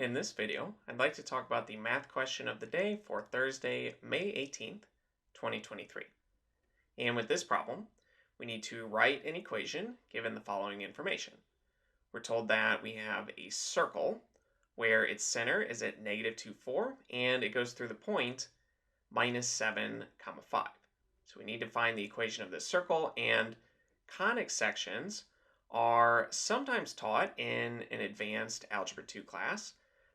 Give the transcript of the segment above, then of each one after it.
In this video, I'd like to talk about the math question of the day for Thursday, May 18th, 2023. And with this problem, we need to write an equation given the following information. We're told that we have a circle where its center is at -2, 4, and it goes through the point -7, 5. So we need to find the equation of this circle, and conic sections are sometimes taught in an advanced Algebra 2 class,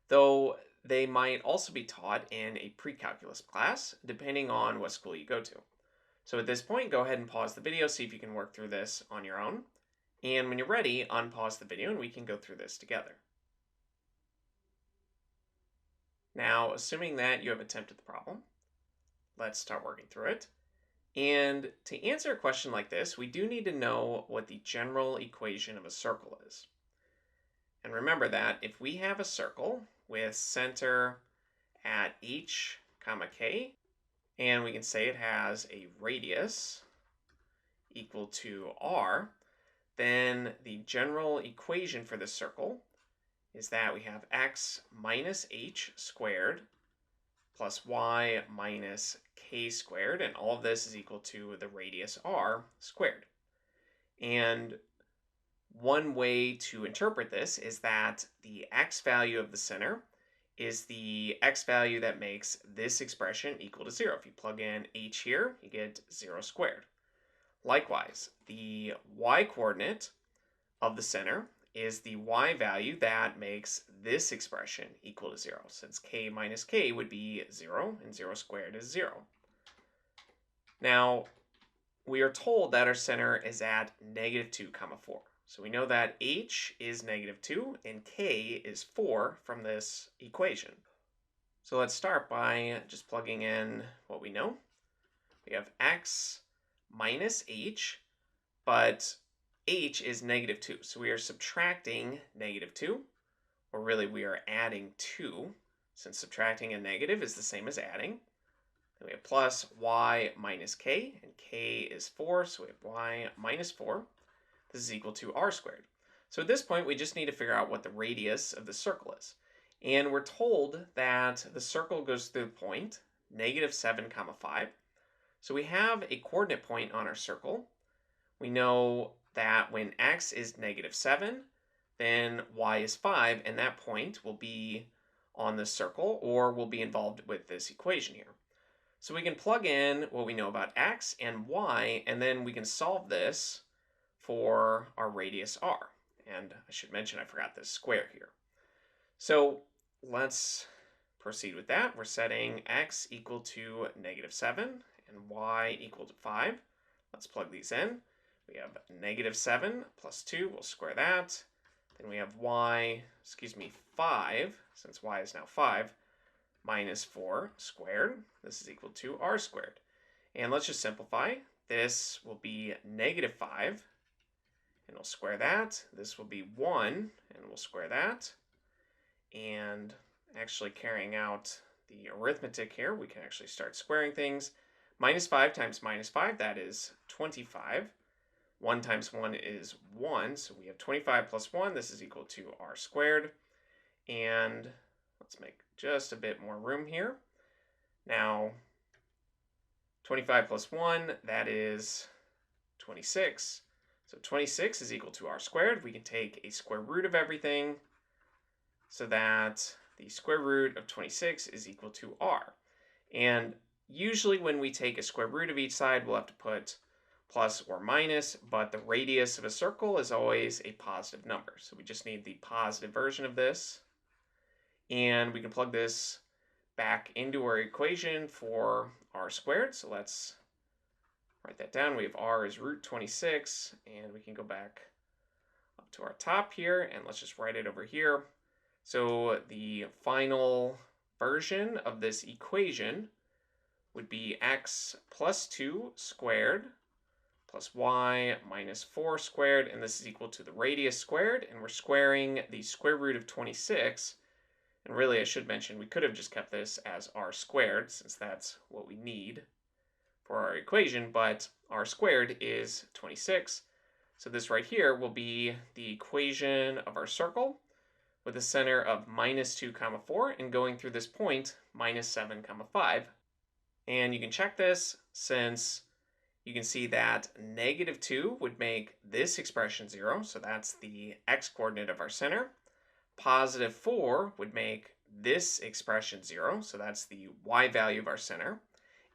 though they might also be taught in a PreCalculus class, depending on what school you go to. So at this point, go ahead and pause the video, see if you can work through this on your own. And when you're ready, unpause the video and we can go through this together. Now, assuming that you have attempted the problem, let's start working through it. And to answer a question like this, we do need to know what the general equation of a circle is. And remember that if we have a circle with center at h, k, and we can say it has a radius equal to r, then the general equation for this circle is that we have x minus h squared plus y minus k squared, and all of this is equal to the radius r squared. And one way to interpret this is that the x value of the center is the x value that makes this expression equal to 0. If you plug in h here, you get 0 squared. Likewise, the y coordinate of the center is the y value that makes this expression equal to 0, since k minus k would be 0, and 0 squared is 0. Now, we are told that our center is at -2, 4. So we know that h is -2 and k is 4 from this equation. So let's start by just plugging in what we know. We have x minus h, but h is -2. So we are subtracting -2, or really we are adding 2, since subtracting a negative is the same as adding. Then we have plus y minus k, and k is 4, so we have y minus 4. This is equal to r squared. So at this point, we just need to figure out what the radius of the circle is. And we're told that the circle goes through the point -7, 5. So we have a coordinate point on our circle. We know that when x is -7, then y is 5, and that point will be on the circle or will be involved with this equation here. So we can plug in what we know about x and y, and then we can solve this for our radius r. And I should mention I forgot this square here. So let's proceed with that. We're setting x equal to -7 and y equal to 5. Let's plug these in. We have -7 plus 2, we'll square that. Then we have 5, since y is now 5, minus 4 squared. This is equal to r squared. And let's just simplify. This will be -5, and we'll square that. This will be 1, and we'll square that. And actually carrying out the arithmetic here, we can actually start squaring things. -5 times -5, that is 25. 1 times 1 is 1, so we have 25 plus 1. This is equal to r squared. And let's make just a bit more room here. Now, 25 plus 1, that is 26. So 26 is equal to r squared. We can take a square root of everything so that the square root of 26 is equal to r. And usually when we take a square root of each side, we'll have to put plus or minus, but the radius of a circle is always a positive number. So we just need the positive version of this. And we can plug this back into our equation for r squared. So let's write that down. We have r is root 26, and we can go back up to our top here, and let's just write it over here. So the final version of this equation would be x plus 2 squared plus y minus 4 squared, and this is equal to the radius squared, and we're squaring the square root of 26. And really, I should mention, we could have just kept this as r squared, since that's what we need for our equation, but r squared is 26. So this right here will be the equation of our circle, with a center of minus 2 comma 4 and going through this point minus 7 comma 5. And you can check this since you can see that negative 2 would make this expression 0, so that's the x-coordinate of our center. Positive 4 would make this expression 0, so that's the y value of our center.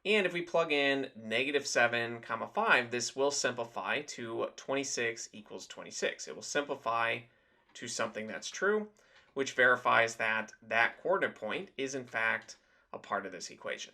And if we plug in negative 7 comma 5, this will simplify to 26 equals 26. It will simplify to something that's true, which verifies that that coordinate point is in fact a part of this equation.